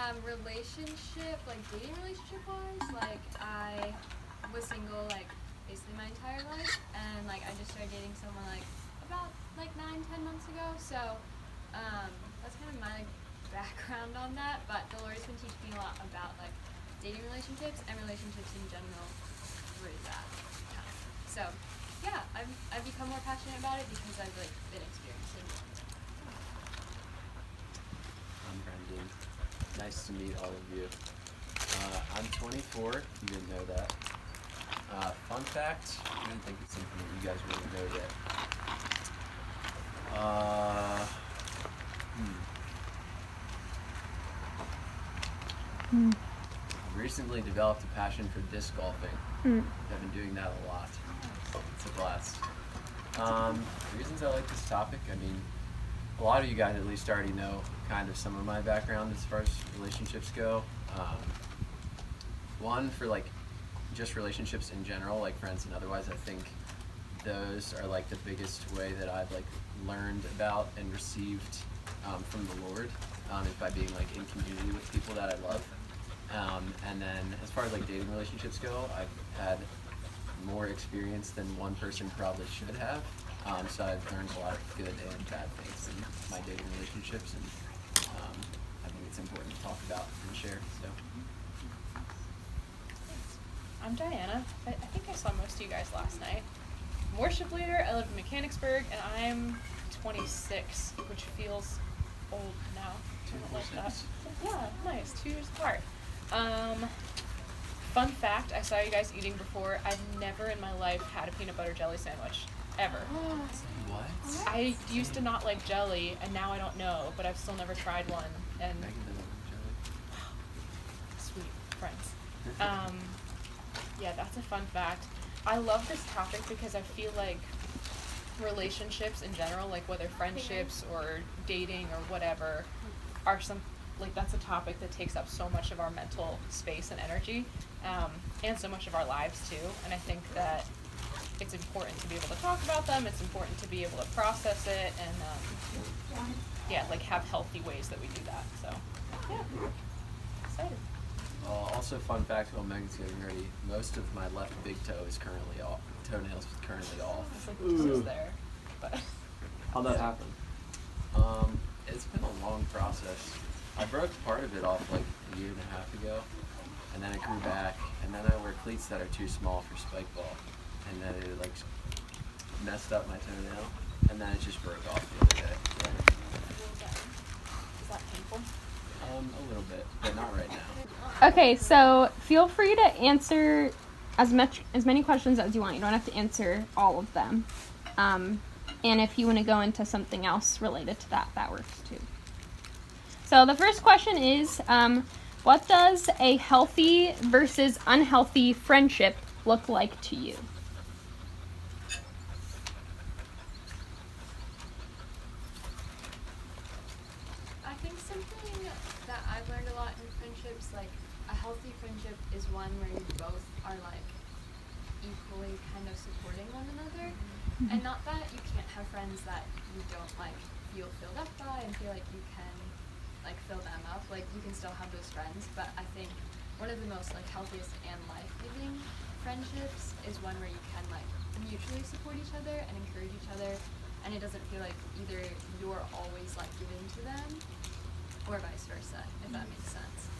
Relationship, like dating relationship wise, like I was single like basically my entire life, and like I just started dating someone like about like 9-10 months ago. So that's kind of my background on that. But Dolores been teaching me a lot about like dating relationships and relationships in general through that time. So yeah, I've become more passionate about it because I've like been experiencing it. I'm Brendan. Nice to meet all of you. I'm 24. You didn't know that. Fun fact, I didn't think it's something that you guys really know yet. I've recently developed a passion for disc golfing. I've been doing that a lot. It's a blast. Reasons I like this topic, I mean, a lot of you guys at least already know kind of some of my background as far as relationships go. One, for like just relationships in general, like friends and otherwise, I think those are like the biggest way that I've like learned about and received from the Lord, is by being like in community with people that I love. And then as far as like dating relationships go, I've had more experience than one person probably should have. So I've learned a lot of good and bad things in my dating relationships, and I think it's important to talk about and share. So. I'm Diana. I think I saw most of you guys last night. I'm worship leader. I live in Mechanicsburg, and I'm 26, which feels old now. I don't like that. Yeah, nice. 2 years apart. Fun fact, I saw you guys eating before. I've never in my life had a peanut butter jelly sandwich. Ever. What? I used to not like jelly, and now I don't know, but I've still never tried one. And Megan doesn't like sweet friends. Yeah, that's a fun fact. I love this topic because I feel like relationships in general, like whether friendships or dating or whatever, are that's a topic that takes up so much of our mental space and energy, and so much of our lives too. And I think that it's important to be able to talk about them. It's important to be able to process it, and like have healthy ways that we do that. So yeah, excited. Also, fun fact while Megan's getting ready, most of my left big toe is currently off. Toenails is currently off. It's like this is there, but How'd that happen? It's been a long process. I broke part of it off like a year and a half ago, and then it grew back, and then I wear cleats that are too small for spike ball, and then it like messed up my toenail, and then it just broke off the other day. is that painful? A little bit, but not right now. Okay, so feel free to answer as many questions as you want. You don't have to answer all of them. And if you want to go into something else related to that, that works too. So the first question is, what does a healthy versus unhealthy friendship look like to you? I think something that I've learned a lot in friendships, like a healthy friendship is one where you both are like equally kind of supporting one another. And not that you can't have friends that you don't like feel filled up by and feel like you can like fill them up. Like you can still have those friends, but I think one of the most like healthiest and life-giving friendships is one where you can like mutually support each other and encourage each other, and it doesn't feel like either you're always like giving to them or vice versa, if that makes sense.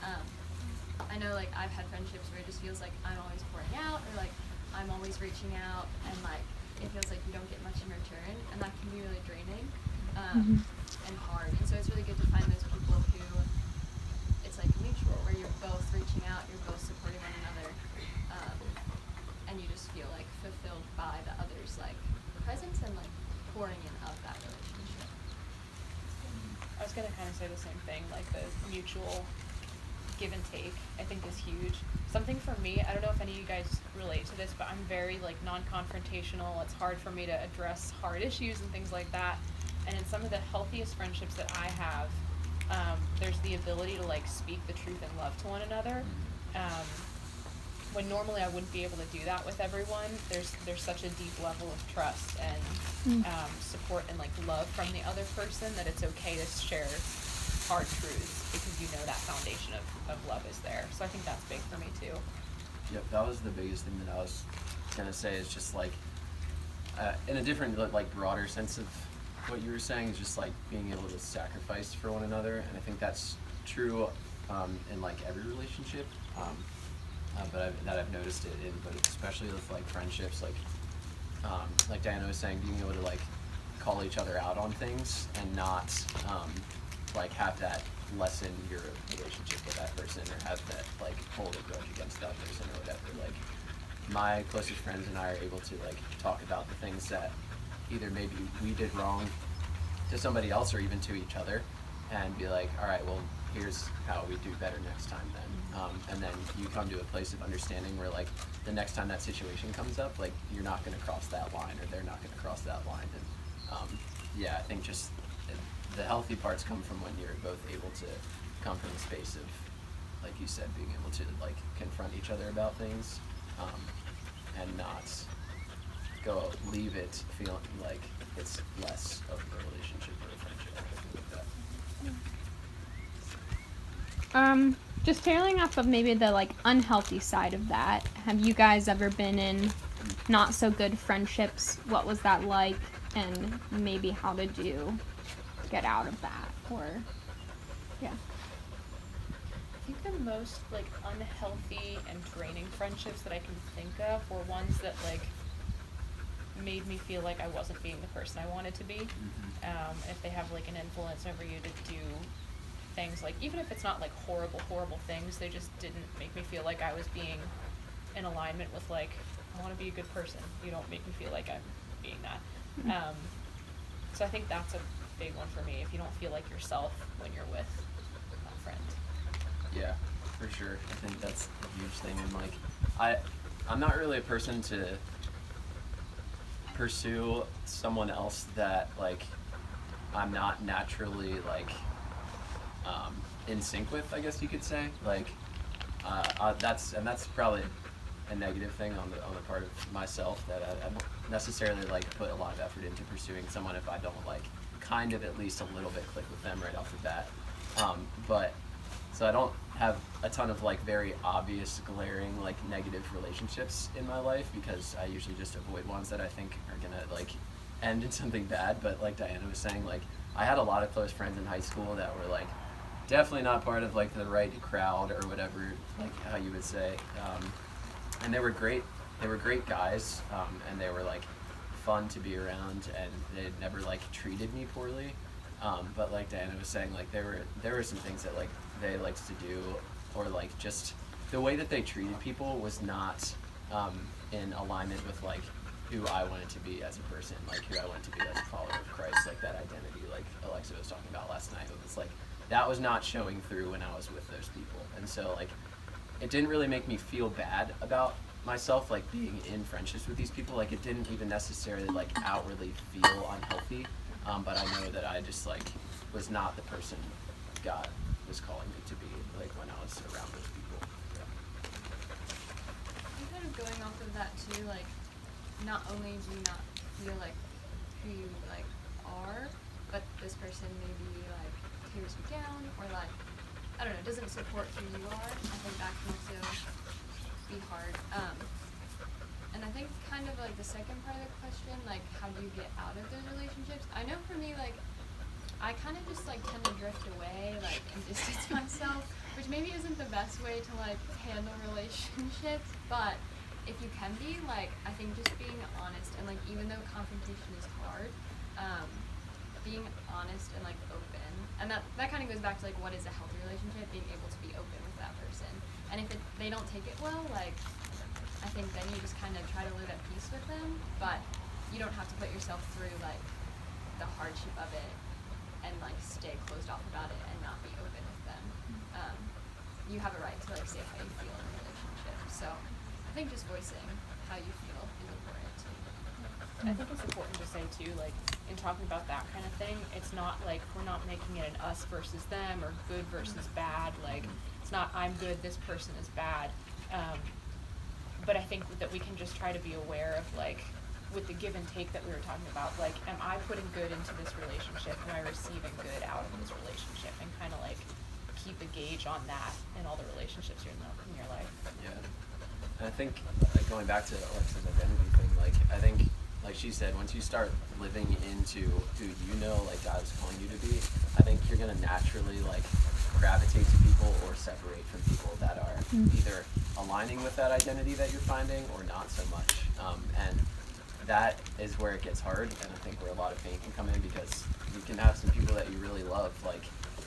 I know like I've had friendships where it just feels like I'm always pouring out, or like I'm always reaching out, and like it feels like you don't get much in return, and that can be really draining and hard. And so it's really good to find those people who it's like mutual, where you're both reaching out, you're both supporting one another, and you just feel like fulfilled by the other's like presence and like pouring in of that relationship. I was gonna kind of say the same thing, like the mutual give and take, I think is huge. Something for me, I don't know if any of you guys relate to this, but I'm very like non-confrontational. It's hard for me to address hard issues and things like that. And in some of the healthiest friendships that I have, there's the ability to like speak the truth and love to one another. When normally I wouldn't be able to do that with everyone. There's such a deep level of trust and support and like love from the other person that it's okay to share hard truths because you know that foundation of love is there. So I think that's big for me too. Yep, that was the biggest thing that I was gonna say is just like, in a different like broader sense of what you were saying is just like being able to sacrifice for one another, and I think that's true in like every relationship, but I've noticed it in, but especially with like friendships, like Diana was saying, being able to like call each other out on things and not like have that lessen your relationship with that person or have that like hold a grudge against that person or whatever. Like my closest friends and I are able to like talk about the things that either maybe we did wrong to somebody else or even to each other and be like, all right, well, here's how we do better next time then. And then you come to a place of understanding where like the next time that situation comes up, like you're not going to cross that line or they're not going to cross that line. And yeah, I think just the healthy parts come from when you're both able to come from a space of, like you said, being able to like confront each other about things and not leave it feeling like it's less of a relationship or a friendship or anything like that. Just tailing off of maybe the like unhealthy side of that, have you guys ever been in not so good friendships? What was that like, and maybe how did you get out of that? Or yeah. I think the most like unhealthy and draining friendships that I can think of were ones that like made me feel like I wasn't being the person I wanted to be. If they have like an influence over you to do things like, even if it's not like horrible things, they just didn't make me feel like I was being in alignment with like, I want to be a good person. You don't make me feel like I'm being that. So I think that's a big one for me, if you don't feel like yourself when you're with a friend. Yeah, for sure. I think that's a huge thing. And like, I'm not really a person to pursue someone else that like I'm not naturally like in sync with, I guess you could say. Like that's probably a negative thing on the part of myself, that I don't necessarily like put a lot of effort into pursuing someone if I don't like kind of at least a little bit click with them right off the bat. But so I don't have a ton of like very obvious glaring like negative relationships in my life, because I usually just avoid ones that I think are gonna like end in something bad. But like Diana was saying, like I had a lot of close friends in high school that were like definitely not part of like the right crowd or whatever, like how you would say, and they were great guys, and they were like fun to be around, and they never like treated me poorly, but like Diana was saying, like there were some things that like they liked to do, or like just the way that they treated people was not in alignment with like who I wanted to be as a person, like who I wanted to be as a follower of Christ, like that identity like Alexa was talking about last night. It was like that was not showing through when I was with those people, and so like it didn't really make me feel bad about myself like being in friendships with these people. Like it didn't even necessarily like outwardly feel unhealthy, but I know that I just like was not the person God was calling me to be like when I was around those people. Yeah. I'm kind of going off of that too, like not only do you not feel like who you like are, but this person maybe like tears you down, or like I don't know, doesn't support who you are. I think that can also be hard. And I think kind of like the second part of the question, like how do you get out of those relationships? I know for me, like I kind of just like tend to drift away, like and distance myself, which maybe isn't the best way to like handle relationships, but if you can be, like I think just being honest, and like even though confrontation is hard, being honest and like open, and that kind of goes back to like what is a healthy relationship, being able to be open with that person. And if they don't take it well, like I think then you just kind of try to live at peace with them, but you don't have to put yourself through like the hardship of it and like stay closed off about it and not be open with them. You have a right to like say how you feel in a relationship. So I think just voicing how you feel is important too. I think it's important to say too, like in talking about that kind of thing, it's not like we're not making it an us versus them or good versus bad. Like it's not I'm good, this person is bad. But I think that we can just try to be aware of like with the give and take that we were talking about, like, am I putting good into this relationship? Am I receiving good out of this relationship? And kind of like keep a gauge on that in all the relationships you're in your life. Yeah. And I think, like, going back to Alexa's identity thing, like, I think, like she said, once you start living into who you know, like, God is calling you to be, I think you're going to naturally, like, gravitate to people or separate from people that are either aligning with that identity that you're finding or not so much. And that is where it gets hard, and I think where a lot of pain can come in, because you can have some people that you really love, like,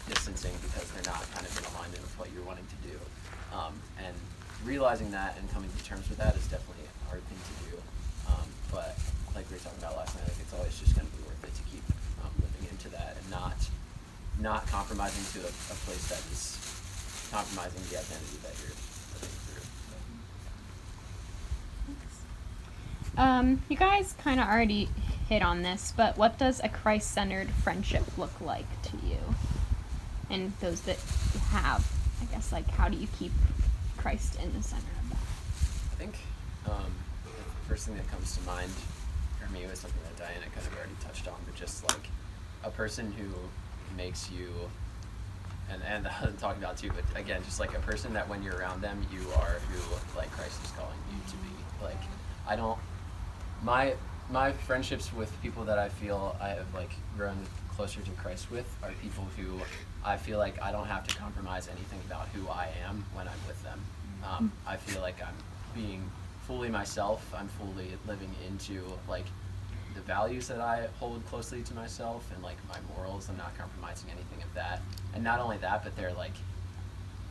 distancing because they're not kind of in alignment with what you're wanting to do. And realizing that and coming to terms with that is definitely a hard thing to do. But like we were talking about last night, like, it's always just going to be worth it to keep living into that and not compromising to a place that is compromising the identity that you're living through. You guys kind of already hit on this, but what does a Christ-centered friendship look like to you? And those that you have, I guess, like, how do you keep Christ in the center of that? I think the first thing that comes to mind for me was something that Diana kind of already touched on, but just like a person who makes you, and I'm talking about too, but again, just like a person that when you're around them, you are who, like, Christ is calling you to be. Like, I don't, my friendships with people that I feel I have, like, grown closer to Christ with are people who I feel like I don't have to compromise anything about who I am when I'm with them. I feel like I'm being fully myself. I'm fully living into, like, the values that I hold closely to myself and, like, my morals. I'm not compromising anything of that. And not only that, but they're, like,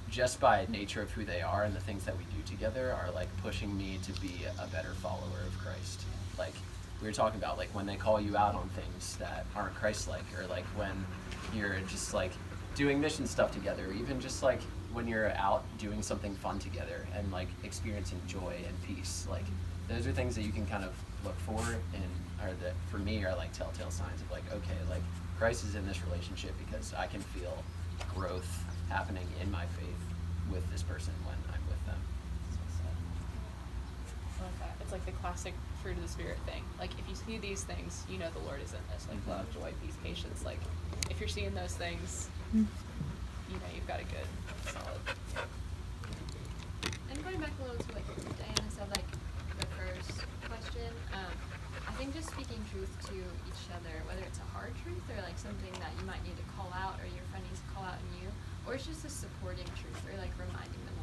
just by nature of who they are and the things that we do together are, like, pushing me to be a better follower of Christ. Like, we were talking about, like, when they call you out on things that aren't Christ-like, or, like, when you're just, like, doing mission stuff together, or even just, like, when you're out doing something fun together and, like, experiencing joy and peace. Like, those are things that you can kind of look for, and or that for me are, like, telltale signs of, like, okay, like, Christ is in this relationship because I can feel growth happening in my faith with this person when I'm with them. I love that. It's like the classic fruit of the Spirit thing. Like, if you see these things, you know the Lord is in this. Like, love, joy, peace, patience. Like, if you're seeing those things, you know you've got a good, solid. And going back a little to what Diana said, like, the first question, I think just speaking truth to each other, whether it's a hard truth or, like, something that you might need to call out or your friend needs to call out in you, or it's just a supporting truth, or, like, reminding them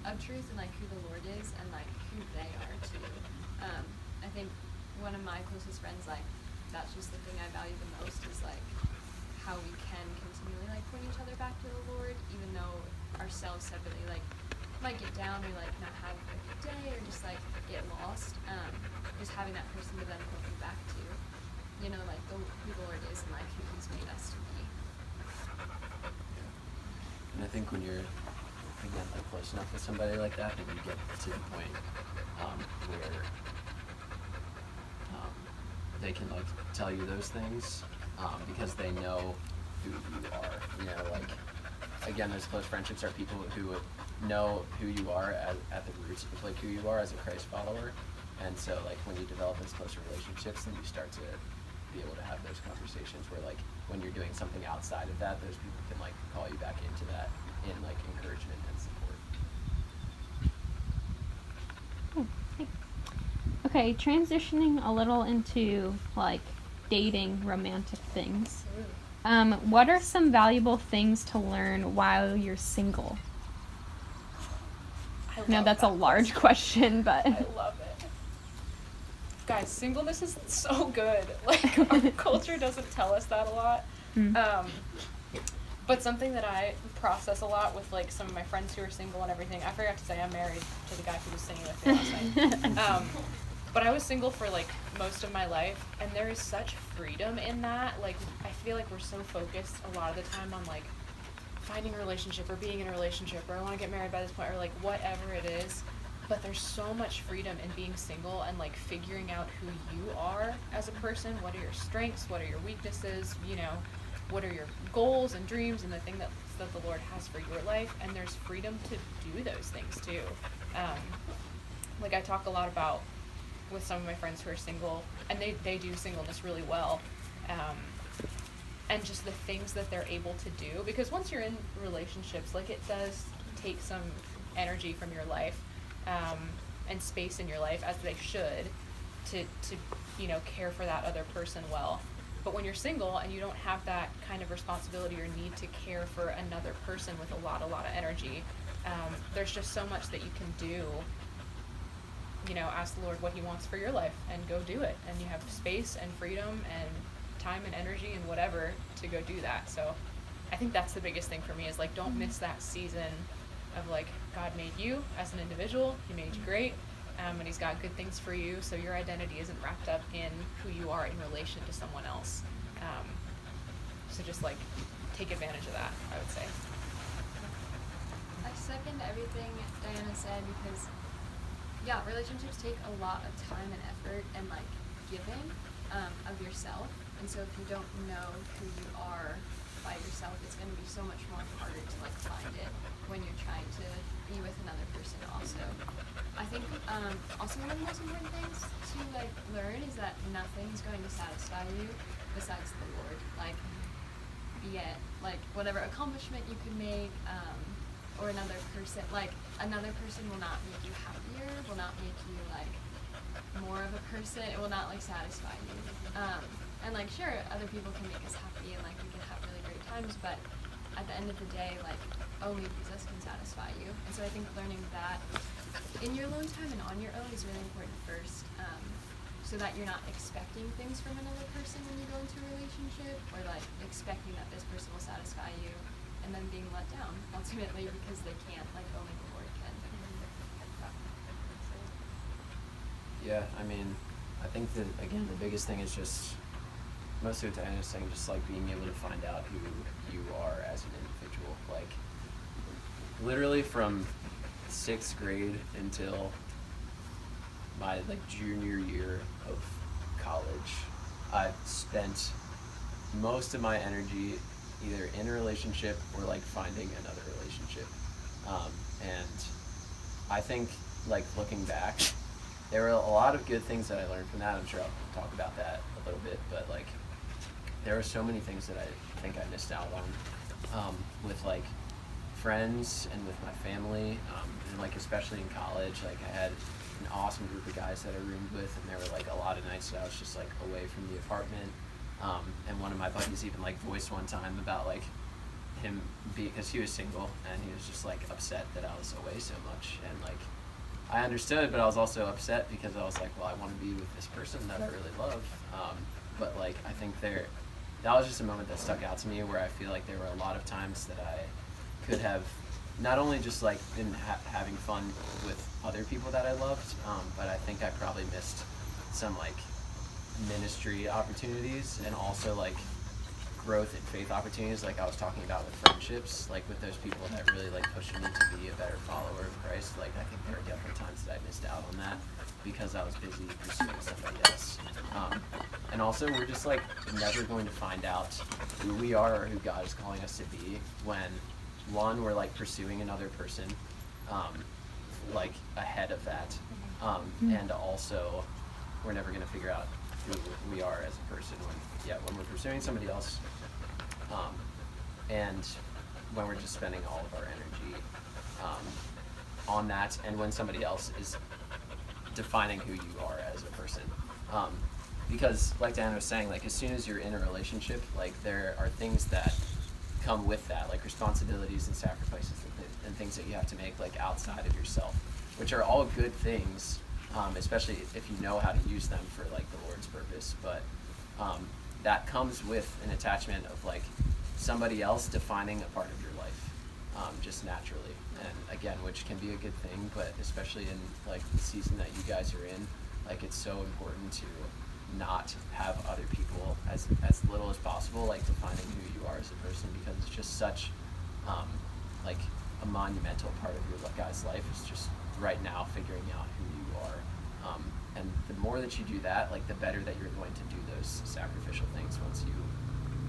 of truth and, like, who the Lord is and, like, who they are too. I think one of my closest friends, like, that's just the thing I value the most is, like, how we can continually, like, point each other back to the Lord, even though ourselves separately, like, might get down or, like, not have a good day or just, like, get lost. Just having that person to then point you back to, you know, like, who the Lord is and, like, who He's made us to be. And I think when you're, again, like, close enough with somebody like that, then you get to the point where they can, like, tell you those things because they know who you are. You know, like, again, those close friendships are people who know who you are at the roots of, like, who you are as a Christ follower. And so, like, when you develop those closer relationships, then you start to be able to have those conversations where, like, when you're doing something outside of that, those people can, like, call you back into that in, like, encouragement and support. Okay, transitioning a little into, like, dating romantic things. What are some valuable things to learn while you're single? I know that's a large question, but I love it. Guys, singleness is so good. Like, our culture doesn't tell us that a lot. But something that I process a lot with, like, some of my friends who are single and everything, I forgot to say I'm married to the guy who was singing with me last night. But I was single for, like, most of my life, and there is such freedom in that. Like, I feel like we're so focused a lot of the time on, like, finding a relationship or being in a relationship or I want to get married by this point or, like, whatever it is. But there's so much freedom in being single and, like, figuring out who you are as a person. What are your strengths? What are your weaknesses? You know, what are your goals and dreams and the thing that the Lord has for your life? And there's freedom to do those things too. Like, I talk a lot about with some of my friends who are single, and they do singleness really well. And just the things that they're able to do, because once you're in relationships, like, it does take some energy from your life, and space in your life, as they should, to you know, care for that other person well. But when you're single and you don't have that kind of responsibility or need to care for another person with a lot of energy, there's just so much that you can do. You know, ask the Lord what He wants for your life and go do it. And you have space and freedom and time and energy and whatever to go do that. So I think that's the biggest thing for me, is like, don't miss that season of like, God made you as an individual, He made you great, and He's got good things for you, so your identity isn't wrapped up in who you are in relation to someone else. So just like, take advantage of that, I would say. I second everything Diana said, because yeah, relationships take a lot of time and effort and like giving of yourself, and so if you don't know who you are by yourself, it's going to be so much more harder to like find it when you're trying to be with another person also. I think also one of the most important things to like learn is that nothing is going to satisfy you besides the Lord. Like, be it like whatever accomplishment you could make, or another person, like another person will not make you happier, will not make you like more of a person, it will not like satisfy you. And like, sure, other people can make us happy and like we can have really great times, but at the end of the day, like, only Jesus can satisfy you. And so I think learning that in your alone time and on your own is really important first, so that you're not expecting things from another person when you go into a relationship, or like expecting that this person will satisfy you and then being let down ultimately because they can't, like only the Lord can. Yeah, I mean, I think that, again, the biggest thing is just, most of what Diana's saying, just like being able to find out who you are as an individual. Like, literally from 6th grade until my like junior year of college, I've spent most of my energy either in a relationship or like finding another relationship. And I think, like, looking back, there were a lot of good things that I learned from that. I'm sure I'll talk about that a little bit, but like, there were so many things that I think I missed out on, with like friends and with my family, and like especially in college. Like, I had an awesome group of guys that I roomed with, and there were like a lot of nights that I was just like away from the apartment. And one of my buddies even like voiced one time about like him because he was single, and he was just like upset that I was away so much. And like, I understood, but I was also upset because I was like, well, I want to be with this person that I really love. But like, I think that was just a moment that stuck out to me, where I feel like there were a lot of times that I could have not only just like been having fun with other people that I loved, but I think I probably missed some like ministry opportunities, and also like growth in faith opportunities, like I was talking about with friendships, like with those people that really like pushed me to be a better follower of Christ. Like, I think there are definitely times that I missed out on that because I was busy pursuing somebody else. And also, we're just like never going to find out who we are or who God is calling us to be when, one, we're like pursuing another person, like ahead of that, and also we're never going to figure out who we are as a person when we're pursuing somebody else, and when we're just spending all of our energy on that, and when somebody else is defining who you are as a person. Because like Diana was saying, like, as soon as you're in a relationship, like, there are things that come with that, like responsibilities and sacrifices and things that you have to make, like, outside of yourself, which are all good things, especially if you know how to use them for like the Lord's purpose. But that comes with an attachment of like somebody else defining a part of your life, just naturally. And again, which can be a good thing, but especially in like the season that you guys are in, like, it's so important to not have other people as little as possible like defining who you are as a person, because it's just such like a monumental part of your guy's life is just right now figuring out who you are. And the more that you do that, like, the better that you're going to do those sacrificial things once you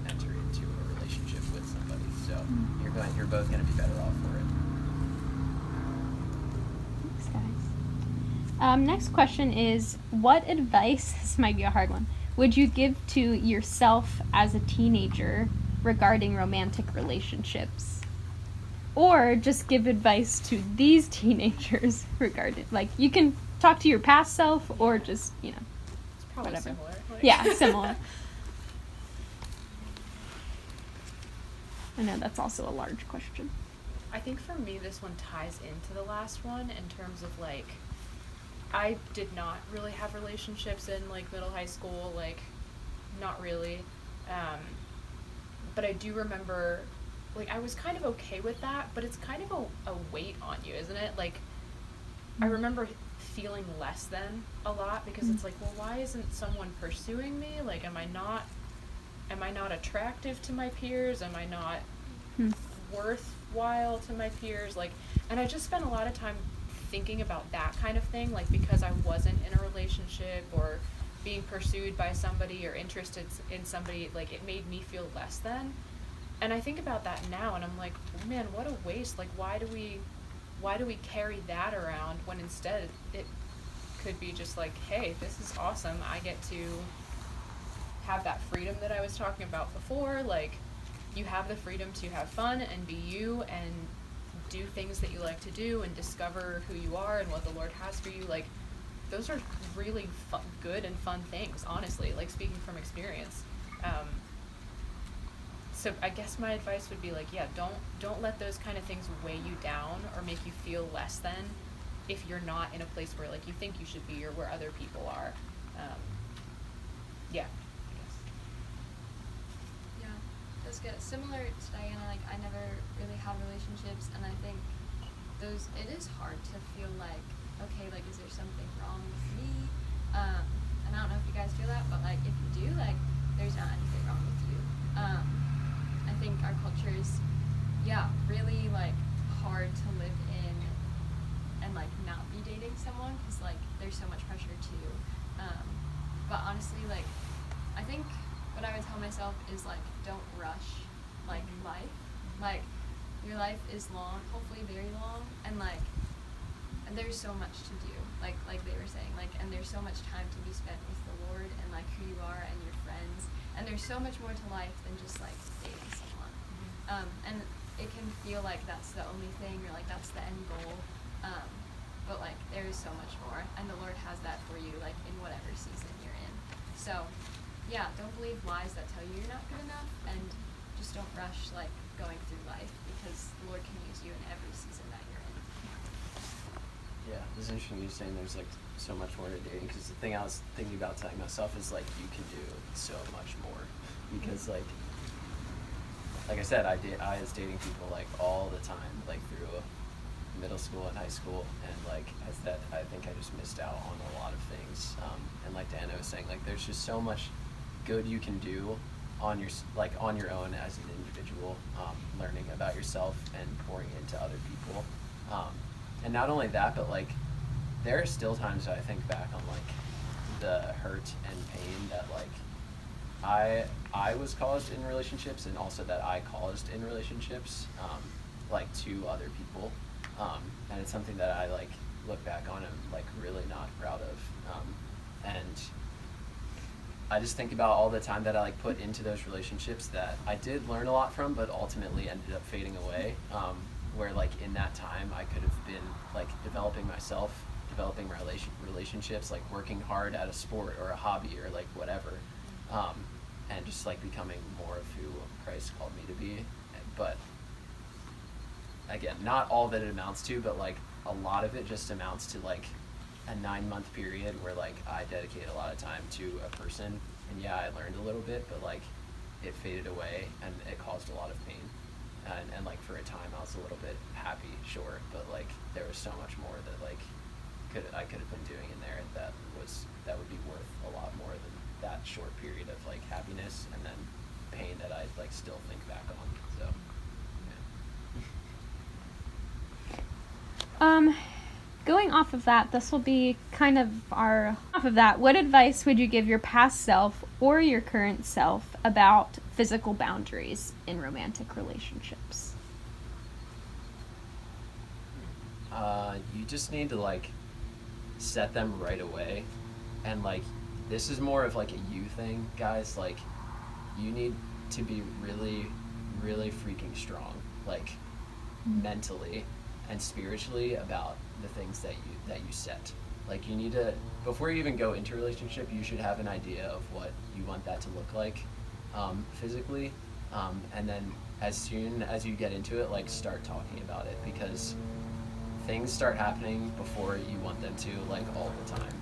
enter into a relationship with somebody. So you're both going to be better off for it. Thanks, guys. Next question is, what advice, this might be a hard one, would you give to yourself as a teenager regarding romantic relationships? Or just give advice to these teenagers regarding, like, you can talk to your past self or just, It's probably whatever. similar. Like- Yeah, similar. I know that's also a large question. I think for me, this one ties into the last one in terms of like, I did not really have relationships in like middle high school, like, not really. But I do remember, like, I was kind of okay with that, but it's kind of a weight on you, isn't it? Like, I remember feeling less than a lot because it's like, well, why isn't someone pursuing me? Like, am I not attractive to my peers? Am I not worthwhile to my peers? Like, and I just spent a lot of time thinking about that kind of thing, like, because I wasn't in a relationship or being pursued by somebody or interested in somebody, like, it made me feel less than. And I think about that now and I'm like, man, what a waste. Like, why do we carry that around when instead it could be just like, hey, this is awesome. I get to have that freedom that I was talking about before. Like, you have the freedom to have fun and be you and do things that you like to do and discover who you are and what the Lord has for you. Like, those are really good and fun things, honestly, like, speaking from experience. So I guess my advice would be like, yeah, don't let those kind of things weigh you down or make you feel less than if you're not in a place where, like, you think you should be or where other people are. Yeah, I guess. Yeah, that's good. Similar to Diana, like, I never really had relationships, and I think it is hard to feel like, okay, like, is there something wrong with me? And I don't know if you guys feel that, but, like, if you do, like, there's not anything wrong with you. I think our culture is, really, like, hard to live in and, like, not be dating someone, because, like, there's so much pressure too. But honestly, like, I think what I would tell myself is, like, don't rush, like, life. Like, your life is long, hopefully very long, and, like, and there's so much to do, like they were saying, like, and there's so much time to be spent with the Lord and, like, who you are and your friends, and there's so much more to life than just, like, dating someone. And it can feel like that's the only thing, or, like, that's the end goal, but, like, there is so much more, and the Lord has that for you, like, in whatever season you're in. So, yeah, don't believe lies that tell you you're not good enough, and just don't rush, like, going through life, because the Lord can use you in every season that you're in. Yeah, it's interesting you saying there's, like, so much more to dating, because the thing I was thinking about telling myself is, like, you can do so much more, because, like I said, I was dating people, like, all the time, like, through middle school and high school, and, like, I said, I think I just missed out on a lot of things, and like Diana was saying, like, there's just so much good you can do on your own as an individual, learning about yourself and pouring into other people, and not only that, but, like, there are still times that I think back on, like, the hurt and pain that, like, I was caused in relationships, and also that I caused in relationships, like, to other people, and it's something that I, like, look back on and, like, really not proud of, and I just think about all the time that I, like, put into those relationships that I did learn a lot from, but ultimately ended up fading away, where, like, in that time I could have been, like, developing myself, developing my relationships, like, working hard at a sport or a hobby or, like, whatever, and just, like, becoming more of who Christ called me to be. But again, not all that it amounts to, but, like, a lot of it just amounts to, like, a 9-month period where, like, I dedicated a lot of time to a person, and yeah, I learned a little bit, but, like, it faded away and it caused a lot of pain, and like, for a time I was a little bit happy, sure, but, like, there was so much more that, like, I could have been doing in there that would be worth a lot more than that short period of, like, happiness and then pain that I, like, still think back on. So yeah. Going off of that, this will be kind of off of that, what advice would you give your past self or your current self about physical boundaries in romantic relationships? You just need to, like, set them right away. And like, this is more of like a you thing, guys. Like, you need to be really, really freaking strong, like mentally and spiritually about the things that you set. Like, you need to, before you even go into a relationship, you should have an idea of what you want that to look like physically, and then as soon as you get into it, like, start talking about it, because things start happening before you want them to, like, all the time.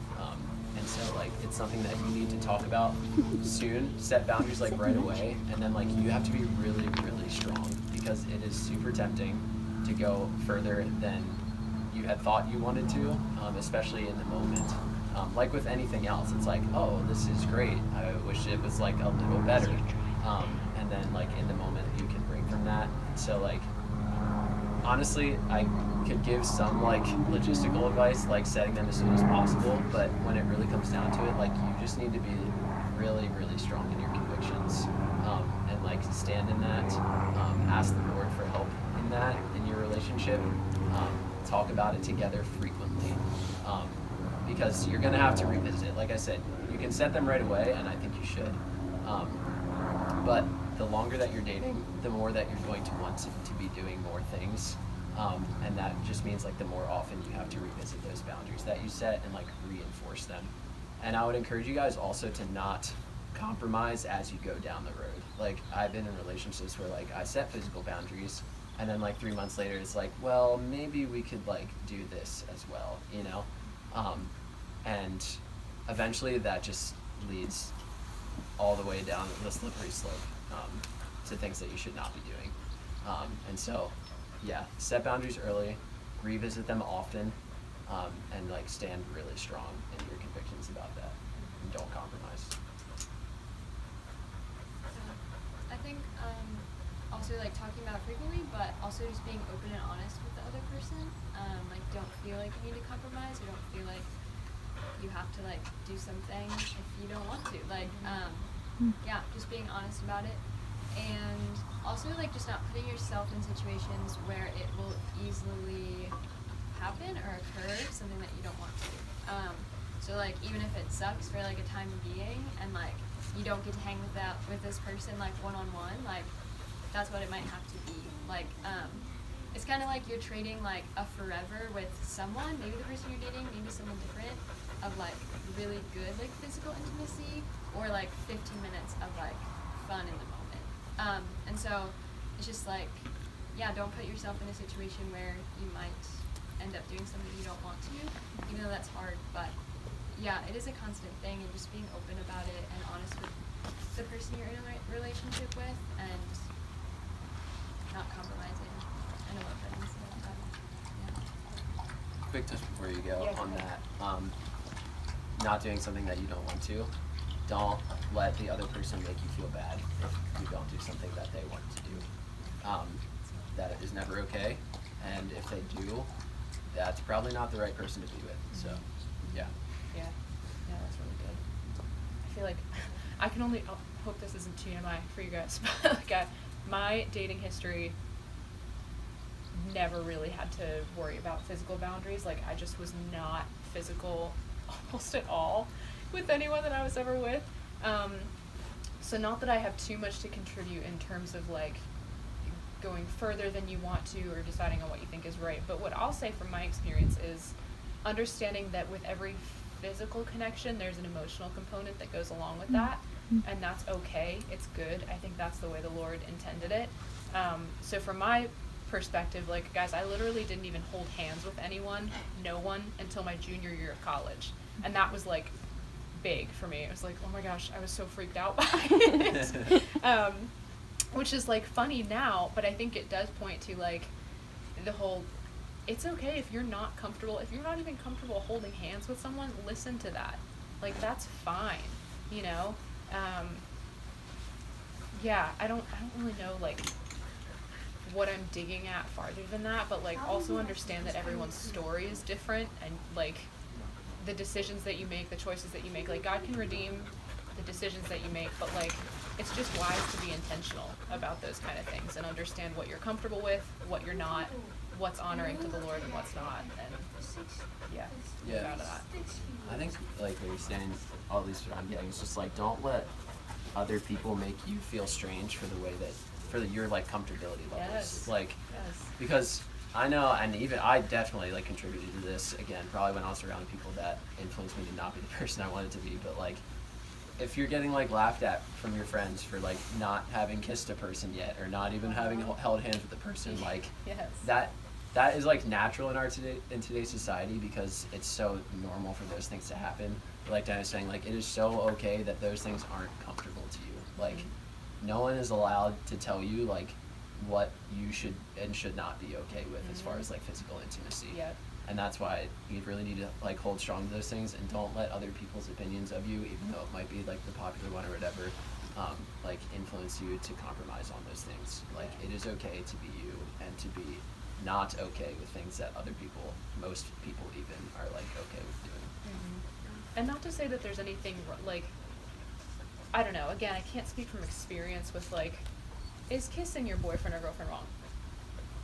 And so, like, it's something that you need to talk about soon, set boundaries, like, right away, and then, like, you have to be really, really strong, because it is super tempting to go further than you had thought you wanted to, especially in the moment. Like with anything else, it's like, oh, this is great, I wish it was, like, a little better. And then, like, in the moment, you can bring from that. So, like, honestly, I could give some, like, logistical advice, like setting them as soon as possible, but when it really comes down to it, like, you just need to be really, really strong in your convictions, and, like, stand in that, ask the Lord for help in that, in your relationship, talk about it together frequently, because you're gonna have to revisit it. Like I said, you can set them right away, and I think you should, but the longer that you're dating, the more that you're going to want to be doing more things, and that just means, like, the more often you have to revisit those boundaries that you set and, like, reinforce them. And I would encourage you guys also to not compromise as you go down the road. Like, I've been in relationships where, like, I set physical boundaries, and then, like, 3 months later it's like, well, maybe we could, like, do this as well, you know? And eventually that just leads all the way down the slippery slope, to things that you should not be doing. And so, yeah, set boundaries early, revisit them often, and, like, stand really strong in your convictions about that, and don't compromise. I think also, like, talking about it frequently, but also just being open and honest with the other person. Like, don't feel like you need to compromise, or don't feel like you have to, like, do something if you don't want to. Like, yeah, just being honest about it. And also, like, just not putting yourself in situations where it will easily happen or occur, something that you don't want to. So, like, even if it sucks for, like, a time being, and, like, you don't get to hang with this person, like, one-on-one, like, that's what it might have to be. Like, it's kind of like you're trading, like, a forever with someone, maybe the person you're dating, maybe someone different, of, like, really good, like, physical intimacy, or, like, 15 minutes of, like, fun in the moment. And so it's just like, yeah, don't put yourself in a situation where you might end up doing something you don't want to, even though that's hard. But yeah, it is a constant thing, and just being open about it and honest with the person you're in a relationship with, and not compromising. I know what that means, but yeah. Quick just before you go Yeah, on go that, not doing something that you don't want to. Don't let the other person make you feel bad if you don't do something that they want to do. That is never okay, and if they do, that's probably not the right person to be with. So, yeah. Yeah, that's really good. I feel like I can only hope this isn't TMI for you guys, but, like, my dating history never really had to worry about physical boundaries. Like, I just was not physical almost at all with anyone that I was ever with. So not that I have too much to contribute in terms of, like, going further than you want to or deciding on what you think is right, but what I'll say from my experience is understanding that with every physical connection there's an emotional component that goes along with that, and that's okay, it's good. I think that's the way the Lord intended it. So from my perspective, like, guys, I literally didn't even hold hands with anyone, no one, until my junior year of college, and that was, like, big for me. It was like, oh my gosh, I was so freaked out by it. Which is, like, funny now, but I think it does point to, like, the whole, it's okay if you're not comfortable, if you're not even comfortable holding hands with someone, listen to that. Like, that's fine, you know? Yeah, I don't really know, like, what I'm digging at farther than that, but, like, also understand that everyone's story is different, and, like, the decisions that you make, the choices that you make, like, God can redeem the decisions that you make, but like it's just wise to be intentional about those kind of things and understand what you're comfortable with, what you're not, what's honoring to the Lord and what's not, and yeah, Yeah. move out of that. I think like what you're saying, at least what I'm getting, is just like don't let other people make you feel strange for the way that your like comfortability levels. Yes. Like Yes. because I know, and even I definitely like contributed to this again, probably when I was around people that influenced me to not be the person I wanted to be, but like if you're getting like laughed at from your friends for like not having kissed a person yet or not even having held hands with a person, like Yes. that is like natural in today's society because it's so normal for those things to happen. But like Diana's saying, like it is so okay that those things aren't comfortable to you. Like no one is allowed to tell you like what you should and should not be okay with as far as like physical intimacy. Yep. And that's why you really need to like hold strong to those things and don't let other people's opinions of you, even though it might be like the popular one or whatever, like influence you to compromise on those things. Like it is okay to be you and to be not okay with things that other people, most people even, are like okay with doing. And not to say that there's anything like, I don't know, again, I can't speak from experience with like, is kissing your boyfriend or girlfriend wrong?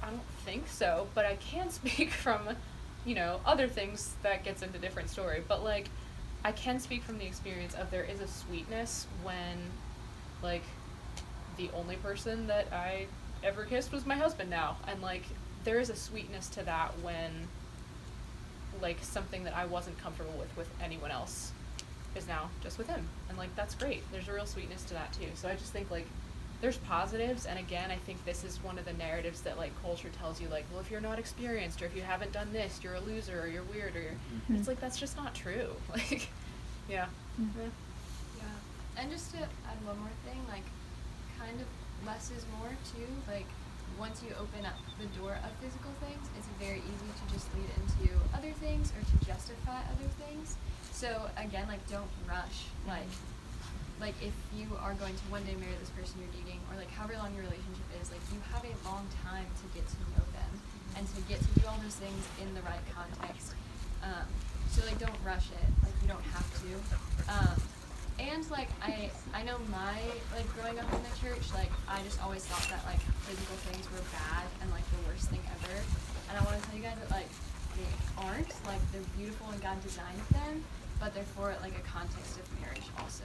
I don't think so, but I can speak from, you know, other things that gets into different story. But like, I can speak from the experience of there is a sweetness when, like, the only person that I ever kissed was my husband now, and like, there is a sweetness to that when, like, something that I wasn't comfortable with anyone else is now just with him, and like, that's great. There's a real sweetness to that too. So I just think like, there's positives, and again, I think this is one of the narratives that like culture tells you, like, well, if you're not experienced or if you haven't done this, you're a loser or you're weird or you're, it's like, that's just not true. Like, yeah. Yeah. Yeah. And just to add one more thing, like, kind of less is more too. Like, once you open up the door of physical things, it's very easy to just lead into other things or to justify other things. So again, like, don't rush. Like if you are going to one day marry this person you're dating, or like however long your relationship is, like you have a long time to get to know them and to get to do all those things in the right context. So like don't rush it. Like you don't have to. And like I know my like growing up in the church, like I just always thought that like physical things were bad and like the worst thing ever. And I want to tell you guys that like they aren't. Like they're beautiful and God designed them, but they're for like a context of marriage also.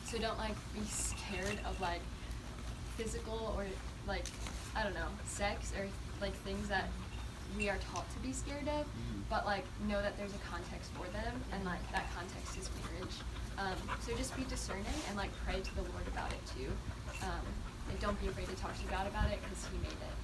So don't like be scared of like physical or like, I don't know, sex or like things that we are taught to be scared of, but like know that there's a context for them, and like that context is marriage. So just be discerning and like pray to the Lord about it too. Like don't be afraid to talk to God about it because He made it.